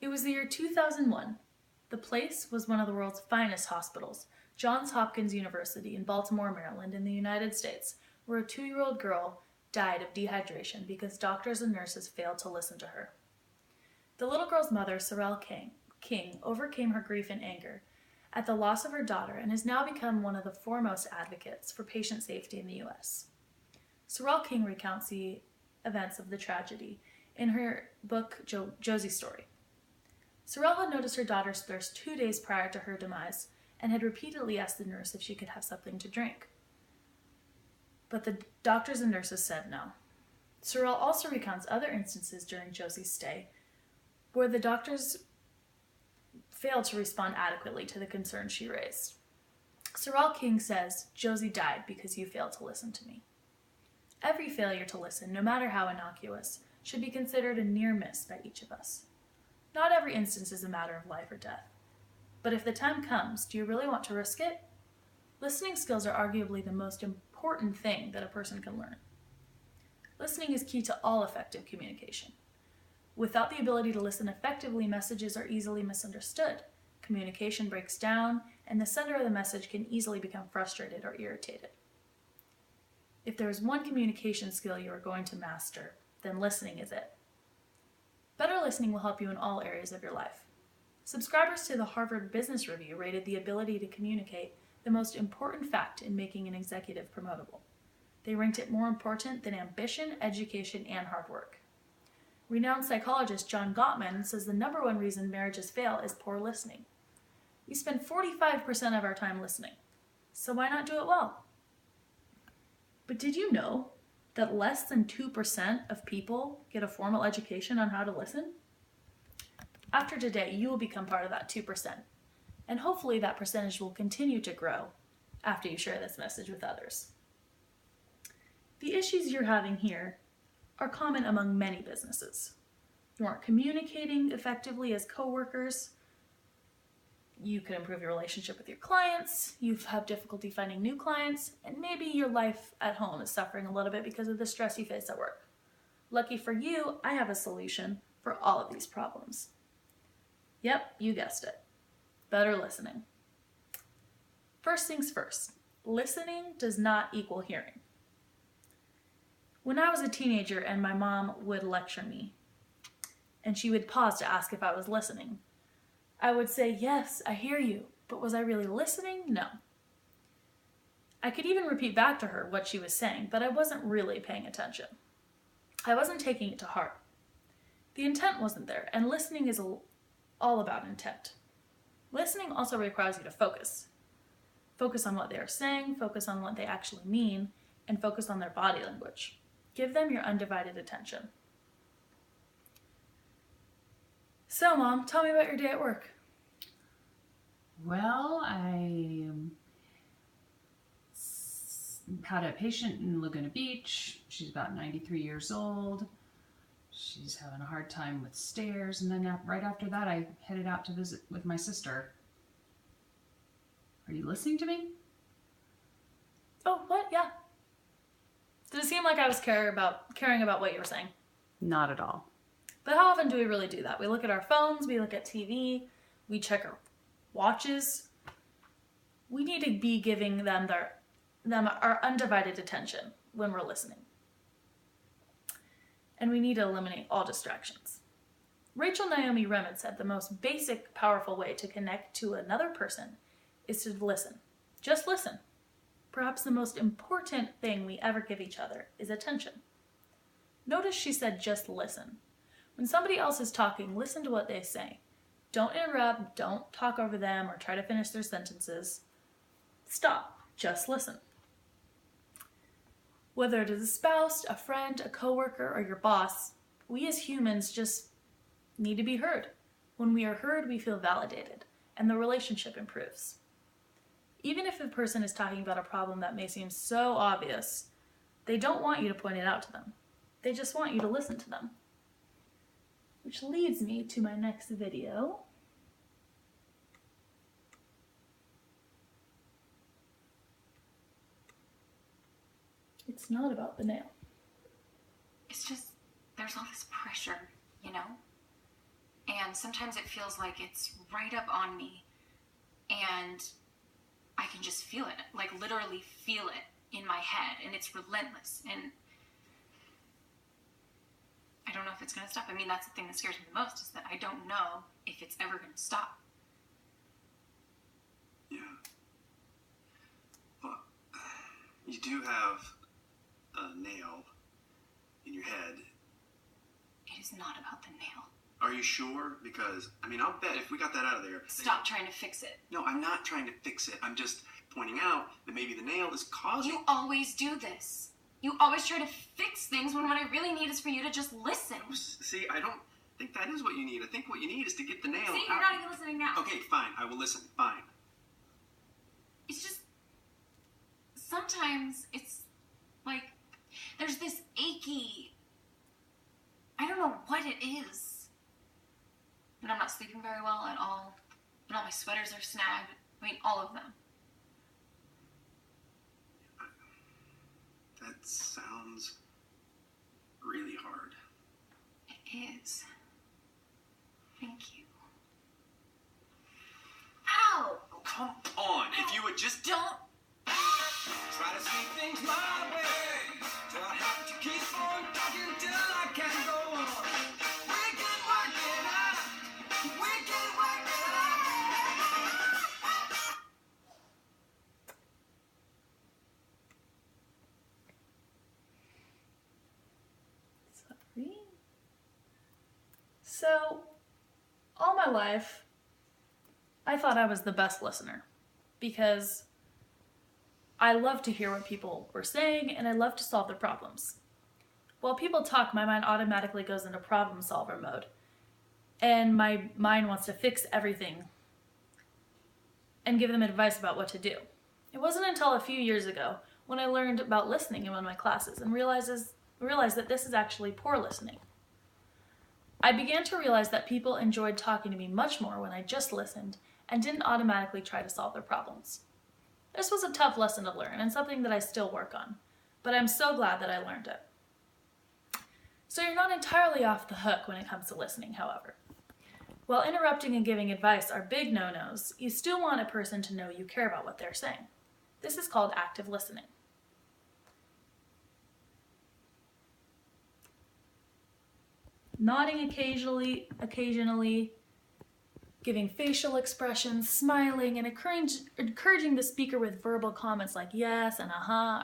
It was the year 2001. The place was one of the world's finest hospitals, Johns Hopkins University in Baltimore, Maryland, in the United States, where a 2-year-old girl died of dehydration because doctors and nurses failed to listen to her. The little girl's mother, Sorrel King, overcame her grief and anger at the loss of her daughter and has now become one of the foremost advocates for patient safety in the U.S. Sorrel King recounts the events of the tragedy in her book, Josie's Story. Sorrel had noticed her daughter's thirst 2 days prior to her demise and had repeatedly asked the nurse if she could have something to drink. But the doctors and nurses said no. Sorrel also recounts other instances during Josie's stay where the doctors failed to respond adequately to the concerns she raised. Sorrel King says, "Josie died because you failed to listen to me." Every failure to listen, no matter how innocuous, should be considered a near miss by each of us. Not every instance is a matter of life or death. But if the time comes, do you really want to risk it? Listening skills are arguably the most important thing that a person can learn. Listening is key to all effective communication. Without the ability to listen effectively, messages are easily misunderstood, communication breaks down, and the sender of the message can easily become frustrated or irritated. If there is one communication skill you are going to master, then listening is it. Better listening will help you in all areas of your life. Subscribers to the Harvard Business Review rated the ability to communicate the most important fact in making an executive promotable. They ranked it more important than ambition, education, and hard work. Renowned psychologist John Gottman says the number one reason marriages fail is poor listening. We spend 45% of our time listening, so why not do it well? But did you know that less than 2% of people get a formal education on how to listen? After today, you will become part of that 2%, and hopefully that percentage will continue to grow after you share this message with others. The issues you're having here are common among many businesses. You aren't communicating effectively as coworkers. You could improve your relationship with your clients. You have difficulty finding new clients, and maybe your life at home is suffering a little bit because of the stress you face at work. Lucky for you, I have a solution for all of these problems. Yep, you guessed it. Better listening. First things first, listening does not equal hearing. When I was a teenager and my mom would lecture me, and she would pause to ask if I was listening, I would say, "Yes, I hear you," but was I really listening? No. I could even repeat back to her what she was saying, but I wasn't really paying attention. I wasn't taking it to heart. The intent wasn't there, and listening is all about intent. Listening also requires you to focus. Focus on what they are saying, focus on what they actually mean, and focus on their body language. Give them your undivided attention. So, Mom, tell me about your day at work. Well, I had a patient in Laguna Beach. She's about 93 years old. She's having a hard time with stairs. And then right after that, I headed out to visit with my sister. Are you listening to me? Oh, what? Yeah. Did it seem like I was caring about what you were saying? Not at all. But how often do we really do that? We look at our phones, we look at TV, we check our watches. We need to be giving them our undivided attention when we're listening. And we need to eliminate all distractions. Rachel Naomi Remen said the most basic, powerful way to connect to another person is to listen. Just listen. Perhaps the most important thing we ever give each other is attention. Notice she said just listen. When somebody else is talking, listen to what they say. Don't interrupt, don't talk over them or try to finish their sentences. Stop, just listen. Whether it is a spouse, a friend, a coworker, or your boss, we as humans just need to be heard. When we are heard, we feel validated, and the relationship improves. Even if the person is talking about a problem that may seem so obvious, they don't want you to point it out to them. They just want you to listen to them. Which leads me to my next video. It's not about the nail. It's just, there's all this pressure, you know? And sometimes it feels like it's right up on me, and I can just feel it, like literally feel it in my head, and it's relentless. And I don't know if it's going to stop. I mean, that's the thing that scares me the most, is that I don't know if it's ever going to stop. Yeah. Well, you do have a nail in your head. It is not about the nail. Are you sure? Because, I mean, I'll bet if we got that out of there... Stop trying to fix it. No, I'm not trying to fix it. I'm just pointing out that maybe the nail is causing... You always do this. You always try to fix things when what I really need is for you to just listen. See, I don't think that is what you need. I think what you need is to get the nail See, out. you're not even listening now. Okay, fine. I will listen. Fine. It's just... sometimes it's like there's this achy... I don't know what it is. And I'm not sleeping very well at all. And all my sweaters are snagged. I mean, all of them. That sounds really hard. It is. Thank you. Ow! Oh, come on. If you would just... Don't... Try to see things my way. Do I have to keep on talking till I can go on? We can work it out. We can work it out. Sorry. So, all my life, I thought I was the best listener because I love to hear what people were saying and I love to solve their problems. While people talk, my mind automatically goes into problem solver mode and my mind wants to fix everything and give them advice about what to do. It wasn't until a few years ago when I learned about listening in one of my classes and realized that this is actually poor listening. I began to realize that people enjoyed talking to me much more when I just listened and didn't automatically try to solve their problems. This was a tough lesson to learn and something that I still work on, but I'm so glad that I learned it. So you're not entirely off the hook when it comes to listening, however. While interrupting and giving advice are big no-nos, you still want a person to know you care about what they're saying. This is called active listening. Nodding occasionally, giving facial expressions, smiling, and encouraging the speaker with verbal comments like yes and aha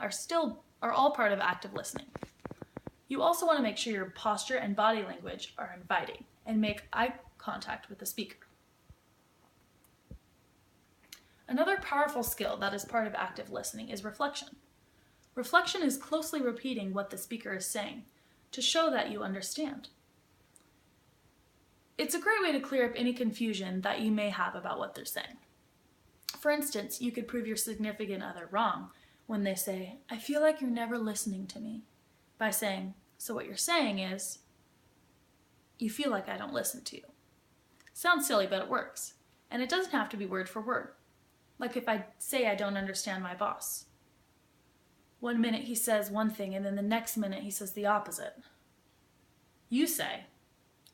are all part of active listening. You also want to make sure your posture and body language are inviting and make eye contact with the speaker. Another powerful skill that is part of active listening is reflection. Reflection is closely repeating what the speaker is saying to show that you understand. It's a great way to clear up any confusion that you may have about what they're saying. For instance, you could prove your significant other wrong when they say, "I feel like you're never listening to me," by saying, "So what you're saying is, you feel like I don't listen to you." Sounds silly, but it works. And it doesn't have to be word for word. Like if I say I don't understand my boss. One minute he says one thing and then the next minute he says the opposite. You say,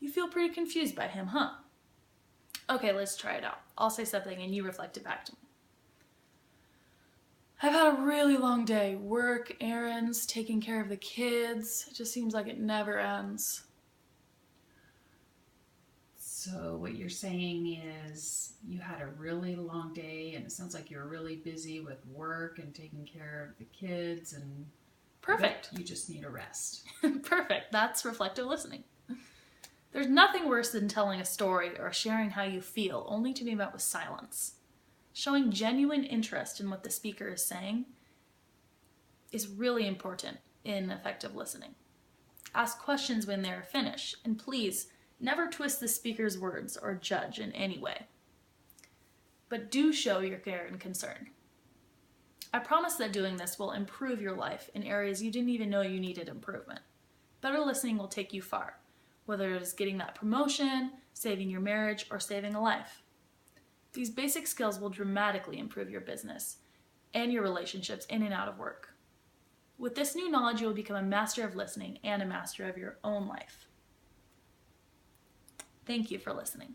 "You feel pretty confused by him, huh?" Okay, let's try it out. I'll say something and you reflect it back to me. "I've had a really long day. Work, errands, taking care of the kids. It just seems like it never ends." So what you're saying is you had a really long day and it sounds like you're really busy with work and taking care of the kids and Perfect. you just need a rest. Perfect. That's reflective listening. There's nothing worse than telling a story or sharing how you feel only to be met with silence. Showing genuine interest in what the speaker is saying is really important in effective listening. Ask questions when they're finished, and please never twist the speaker's words or judge in any way. But do show your care and concern. I promise that doing this will improve your life in areas you didn't even know you needed improvement. Better listening will take you far, whether it is getting that promotion, saving your marriage, or saving a life. These basic skills will dramatically improve your business and your relationships in and out of work. With this new knowledge, you will become a master of listening and a master of your own life. Thank you for listening.